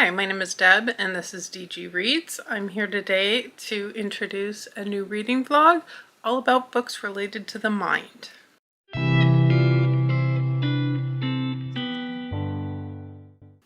Hi, my name is Deb and this is DG Reads. I'm here today to introduce a new reading vlog all about books related to the mind.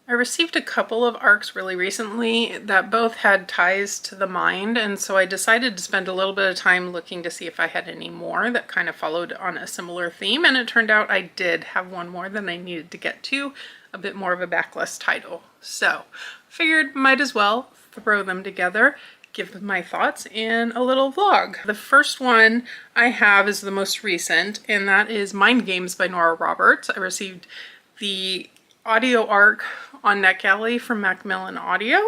I received a couple of ARCs really recently that both had ties to the mind, and so I decided to spend a little bit of time looking to see if I had any more that kind of followed on a similar theme, and it turned out I did have one more than I needed to get to, a bit more of a backlist title. So figured might as well throw them together, give them my thoughts in a little vlog. The first one I have is the most recent, and that is Mind Games by Nora Roberts. I received the audio arc on NetGalley from Macmillan Audio,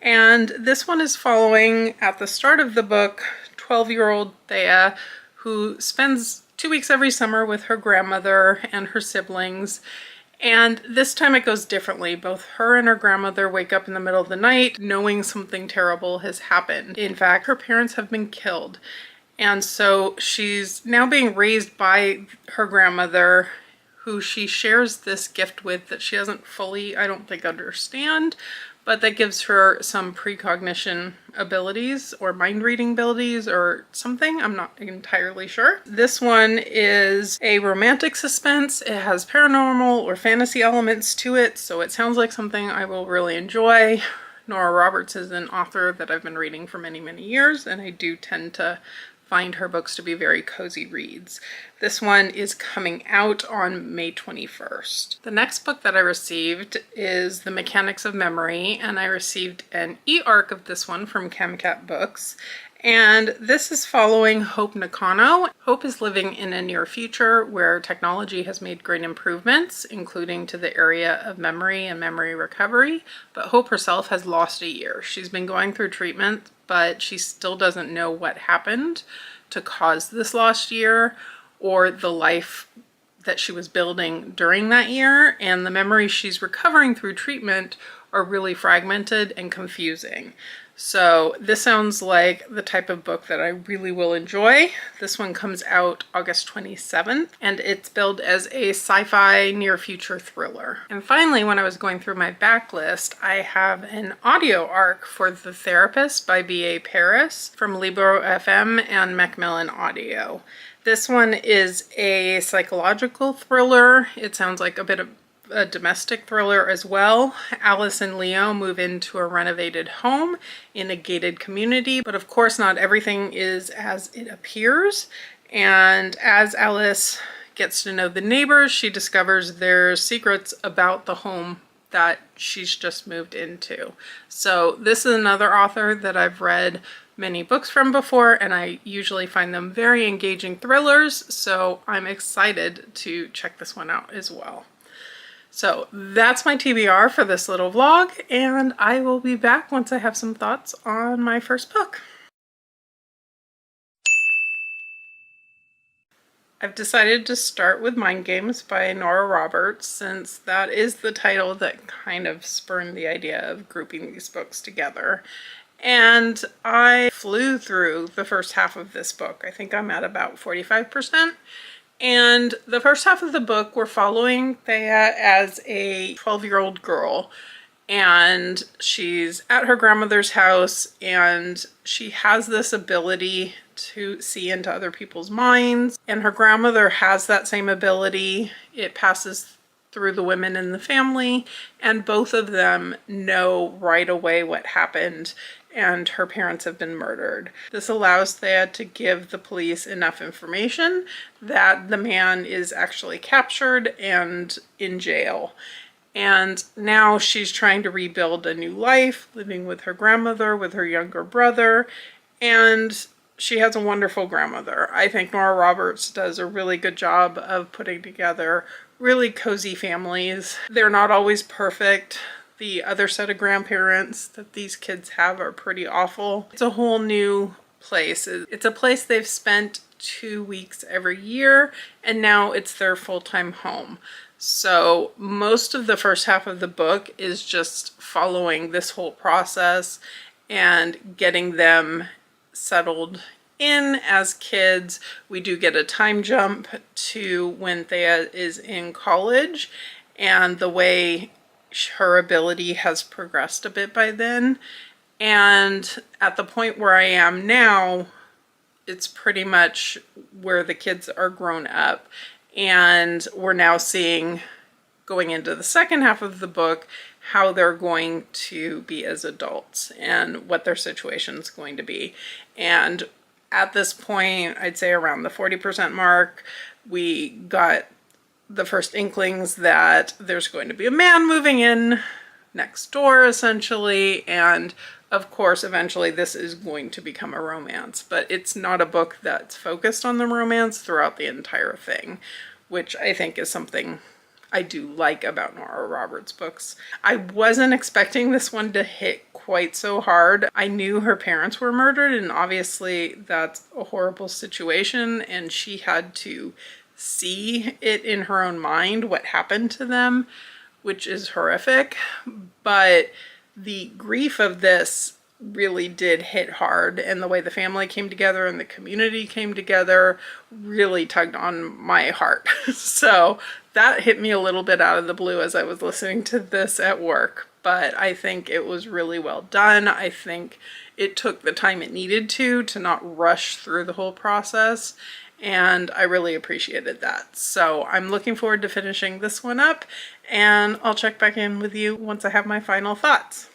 and this one is following, at the start of the book, 12-year-old Thea, who spends 2 weeks every summer with her grandmother and her siblings. And this time it goes differently. Both her and her grandmother wake up in the middle of the night knowing something terrible has happened. In fact, her parents have been killed. And so she's now being raised by her grandmother, who she shares this gift with that she doesn't fully, I don't think, understand, but that gives her some precognition abilities or mind reading abilities or something. I'm not entirely sure. This one is a romantic suspense. It has paranormal or fantasy elements to it, so it sounds like something I will really enjoy. Nora Roberts is an author that I've been reading for many, many years, and I do tend to find her books to be very cozy reads. This one is coming out on May 21st. The next book that I received is The Mechanics of Memory, and I received an e-arc of this one from ChemCat Books. And this is following Hope Nakano. Hope is living in a near future where technology has made great improvements, including to the area of memory and memory recovery, but Hope herself has lost a year. She's been going through treatment, but she still doesn't know what happened to cause this lost year or the life that she was building during that year, and the memories she's recovering through treatment are really fragmented and confusing. So this sounds like the type of book that I really will enjoy. This one comes out August 27th, and it's billed as a sci-fi near future thriller. And finally, when I was going through my backlist, I have an audio arc for The Therapist by B.A. Paris from Libro FM and Macmillan Audio. This one is a psychological thriller. It sounds like a bit of a domestic thriller as well. Alice and Leo move into a renovated home in a gated community, but of course not everything is as it appears. And as Alice gets to know the neighbors, she discovers their secrets about the home that she's just moved into. So this is another author that I've read many books from before, and I usually find them very engaging thrillers, so I'm excited to check this one out as well. So that's my TBR for this little vlog, and I will be back once I have some thoughts on my first book. I've decided to start with Mind Games by Nora Roberts, since that is the title that kind of spurned the idea of grouping these books together. And I flew through the first half of this book. I think I'm at about 45%. And the first half of the book, we're following Thea as a 12-year-old girl, and she's at her grandmother's house, and she has this ability to see into other people's minds, and her grandmother has that same ability. It passes through the women in the family, and both of them know right away what happened, and her parents have been murdered. This allows Thea to give the police enough information that the man is actually captured and in jail. And now she's trying to rebuild a new life, living with her grandmother, with her younger brother, and she has a wonderful grandmother. I think Nora Roberts does a really good job of putting together really cozy families. They're not always perfect. The other set of grandparents that these kids have are pretty awful. It's a whole new place. It's a place they've spent 2 weeks every year, and now it's their full-time home. So most of the first half of the book is just following this whole process and getting them settled in as kids. We do get a time jump to when Thea is in college, and the way her ability has progressed a bit by then. And at the point where I am now, it's pretty much where the kids are grown up. And we're now seeing, going into the second half of the book, how they're going to be as adults and what their situation is going to be. And at this point, I'd say around the 40% mark, we got the first inklings that there's going to be a man moving in next door, essentially, and of course, eventually this is going to become a romance, but it's not a book that's focused on the romance throughout the entire thing, which I think is something I do like about Nora Roberts' books. I wasn't expecting this one to hit quite so hard. I knew her parents were murdered, and obviously that's a horrible situation, and she had to see it in her own mind what happened to them, which is horrific. But the grief of this really did hit hard, and the way the family came together and the community came together really tugged on my heart. So that hit me a little bit out of the blue as I was listening to this at work, but I think it was really well done. I think it took the time it needed to not rush through the whole process, and I really appreciated that. So I'm looking forward to finishing this one up, and I'll check back in with you once I have my final thoughts.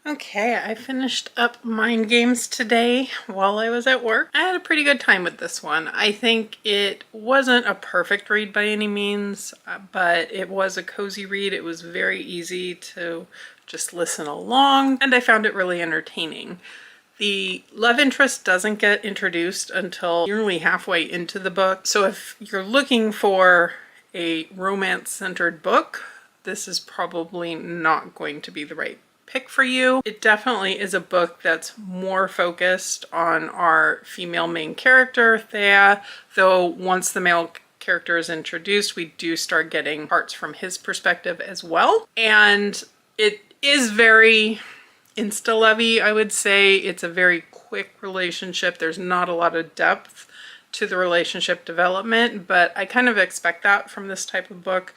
Okay, I finished up Mind Games today while I was at work. I had a pretty good time with this one. I think it wasn't a perfect read by any means, but it was a cozy read. It was very easy to just listen along, and I found it really entertaining. The love interest doesn't get introduced until nearly halfway into the book, so if you're looking for a romance-centered book, this is probably not going to be the right pick for you. It definitely is a book that's more focused on our female main character, Thea, though once the male character is introduced, we do start getting parts from his perspective as well. And it is very insta-lovey, I would say. It's a very quick relationship. There's not a lot of depth to the relationship development, but I kind of expect that from this type of book.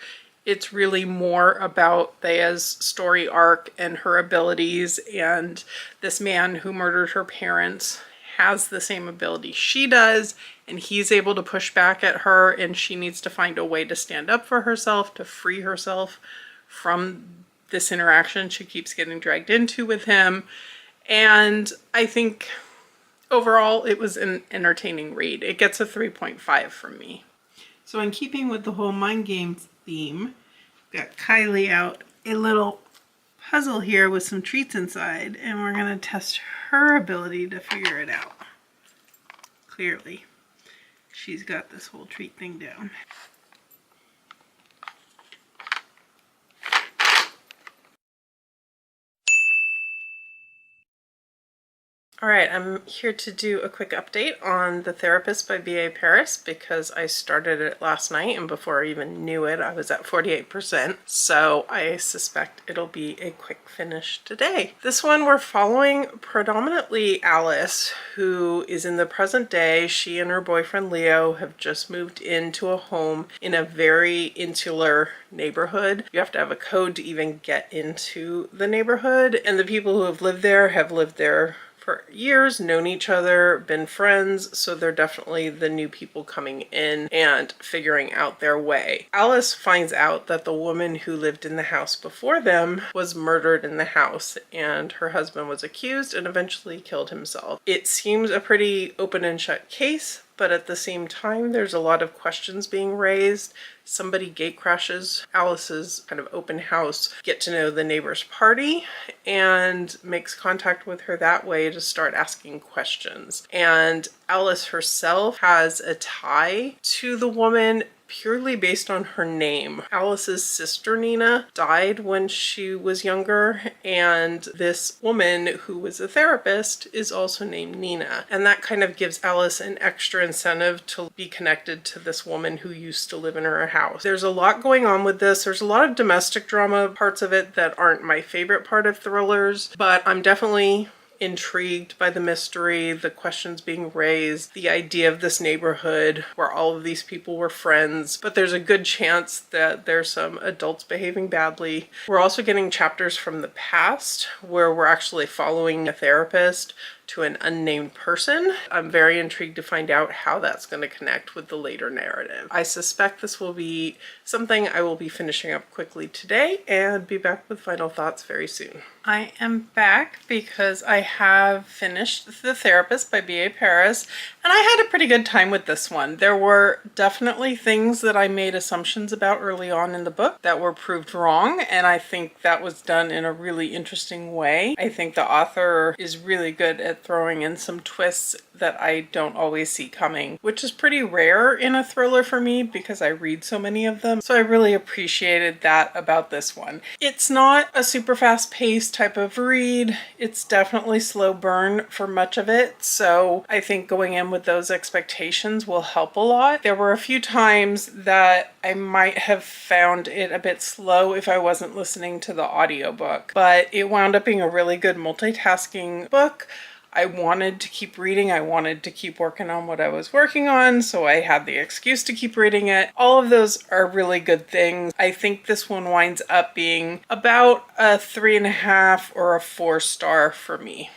It's really more about Thea's story arc and her abilities, and this man who murdered her parents has the same ability she does, and he's able to push back at her, and she needs to find a way to stand up for herself, to free herself from this interaction she keeps getting dragged into with him. And I think overall it was an entertaining read. It gets a 3.5 from me. So in keeping with the whole Mind Games theme, got Kylie out a little puzzle here with some treats inside, and we're going to test her ability to figure it out. Clearly, she's got this whole treat thing down. All right, I'm here to do a quick update on The Therapist by B.A. Paris because I started it last night, and before I even knew it, I was at 48%. So I suspect it'll be a quick finish today. This one we're following predominantly Alice, who is in the present day. She and her boyfriend Leo have just moved into a home in a very insular neighborhood. You have to have a code to even get into the neighborhood, and the people who have lived there for years, known each other, been friends, so they're definitely the new people coming in and figuring out their way. Alice finds out that the woman who lived in the house before them was murdered in the house, and her husband was accused and eventually killed himself. It seems a pretty open and shut case, but at the same time, there's a lot of questions being raised. Somebody gate crashes Alice's kind of open house, get to know the neighbor's party, and makes contact with her that way to start asking questions. And Alice herself has a tie to the woman purely based on her name. Alice's sister Nina died when she was younger, and this woman who was a therapist is also named Nina. And that kind of gives Alice an extra incentive to be connected to this woman who used to live in her house. There's a lot going on with this. There's a lot of domestic drama parts of it that aren't my favorite part of thrillers, but I'm definitely intrigued by the mystery, the questions being raised, the idea of this neighborhood where all of these people were friends, but there's a good chance that there's some adults behaving badly. We're also getting chapters from the past where we're actually following a therapist to an unnamed person. I'm very intrigued to find out how that's going to connect with the later narrative. I suspect this will be something I will be finishing up quickly today and be back with final thoughts very soon. I am back because I have finished The Therapist by B.A. Paris, and I had a pretty good time with this one. There were definitely things that I made assumptions about early on in the book that were proved wrong, and I think that was done in a really interesting way. I think the author is really good at throwing in some twists that I don't always see coming, which is pretty rare in a thriller for me because I read so many of them. So I really appreciated that about this one. It's not a super fast-paced type of read. It's definitely slow burn for much of it. So I think going in with those expectations will help a lot. There were a few times that I might have found it a bit slow if I wasn't listening to the audiobook, but it wound up being a really good multitasking book. I wanted to keep reading. I wanted to keep working on what I was working on, so I had the excuse to keep reading it. All of those are really good things. I think this one winds up being about a 3.5 or a 4-star for me.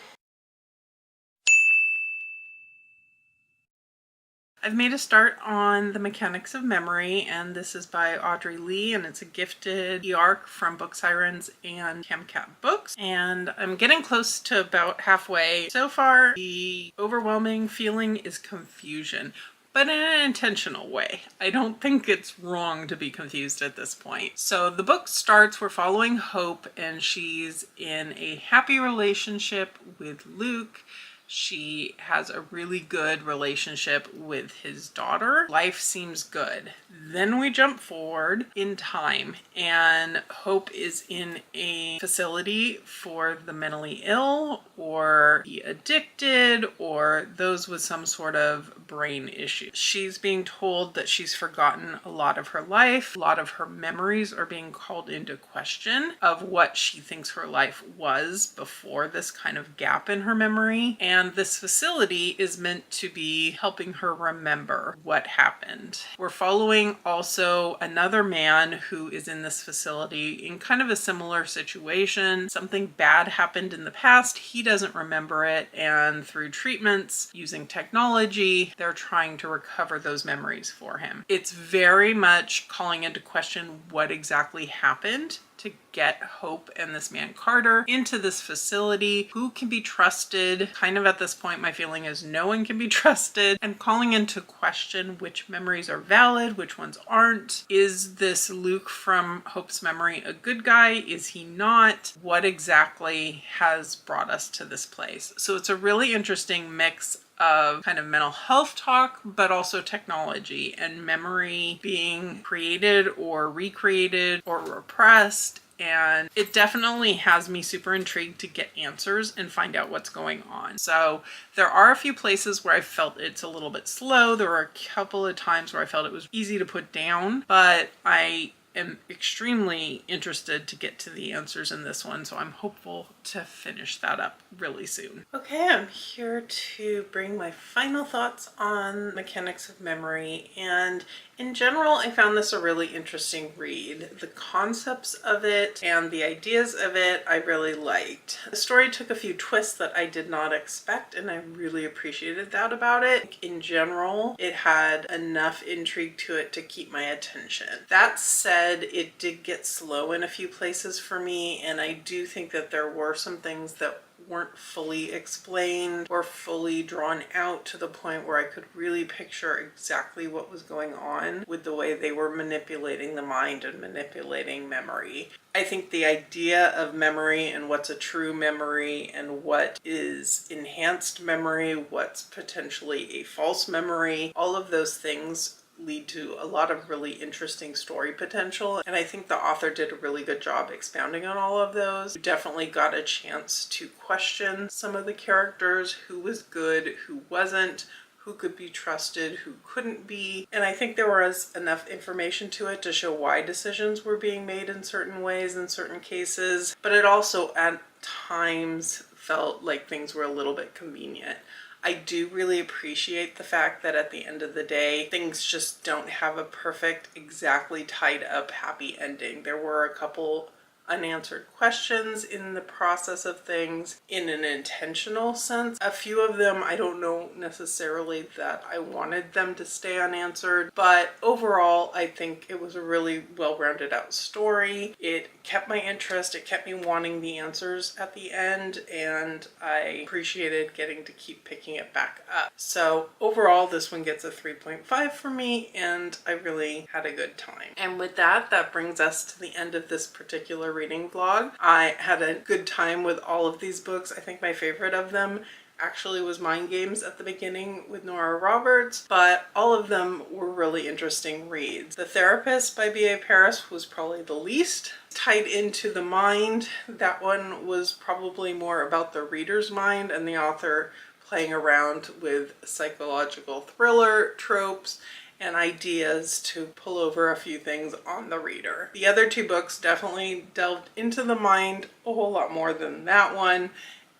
I've made a start on The Mechanics of Memory, and this is by Audrey Lee, and it's a gifted e-arc from Book Sirens and Camcat Books, and I'm getting close to about halfway. So far, the overwhelming feeling is confusion, but in an intentional way. I don't think it's wrong to be confused at this point. So the book starts, we're following Hope, and she's in a happy relationship with Luke. She has a really good relationship with his daughter. Life seems good. Then we jump forward in time, and Hope is in a facility for the mentally ill or the addicted or those with some sort of brain issue. She's being told that she's forgotten a lot of her life. A lot of her memories are being called into question of what she thinks her life was before this kind of gap in her memory. And this facility is meant to be helping her remember what happened. We're following also another man who is in this facility in kind of a similar situation. Something bad happened in the past. He doesn't remember it, and through treatments using technology, they're trying to recover those memories for him. It's very much calling into question what exactly happened to get Hope and this man Carter into this facility. Who can be trusted? Kind of at this point, my feeling is no one can be trusted, and calling into question which memories are valid, which ones aren't. Is this Luke from Hope's memory a good guy? Is he not? What exactly has brought us to this place? So it's a really interesting mix of kind of mental health talk, but also technology and memory being created or recreated or repressed. And it definitely has me super intrigued to get answers and find out what's going on. So there are a few places where I felt it's a little bit slow. There were a couple of times where I felt it was easy to put down, but I am extremely interested to get to the answers in this one, so I'm hopeful to finish that up really soon. Okay, I'm here to bring my final thoughts on Mechanics of Memory, and in general, I found this a really interesting read. The concepts of it and the ideas of it I really liked. The story took a few twists that I did not expect, and I really appreciated that about it. In general, it had enough intrigue to it to keep my attention. That said, it did get slow in a few places for me, and I do think that there were some things that weren't fully explained or fully drawn out to the point where I could really picture exactly what was going on with the way they were manipulating the mind and manipulating memory. I think the idea of memory and what's a true memory and what is enhanced memory, what's potentially a false memory, all of those things lead to a lot of really interesting story potential, and I think the author did a really good job expounding on all of those. You definitely got a chance to question some of the characters, who was good, who wasn't, who could be trusted, who couldn't be, and I think there was enough information to it to show why decisions were being made in certain ways in certain cases, but it also at times felt like things were a little bit convenient. I do really appreciate the fact that at the end of the day, things just don't have a perfect, exactly tied up happy ending. There were a couple unanswered questions in the process of things in an intentional sense. A few of them I don't know necessarily that I wanted them to stay unanswered, but overall I think it was a really well-rounded out story. It kept my interest, it kept me wanting the answers at the end, and I appreciated getting to keep picking it back up. So overall this one gets a 3.5 for me, and I really had a good time. And with that, that brings us to the end of this particular reading vlog. I had a good time with all of these books. I think my favorite of them actually was Mind Games at the beginning with Nora Roberts, but all of them were really interesting reads. The Therapist by B.A. Paris was probably the least tied into the mind. That one was probably more about the reader's mind and the author playing around with psychological thriller tropes and ideas to pull over a few things on the reader. The other two books definitely delved into the mind a whole lot more than that one,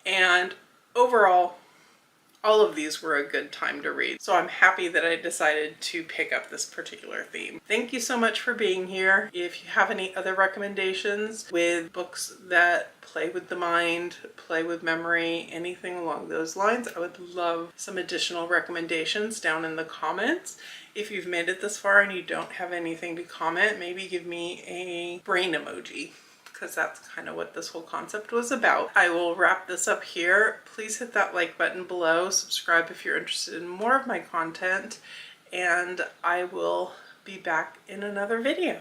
and overall all of these were a good time to read. So I'm happy that I decided to pick up this particular theme. Thank you so much for being here. If you have any other recommendations with books that play with the mind, play with memory, anything along those lines, I would love some additional recommendations down in the comments. If you've made it this far and you don't have anything to comment, maybe give me a brain emoji, because that's kind of what this whole concept was about. I will wrap this up here. Please hit that like button below, subscribe if you're interested in more of my content, and I will be back in another video.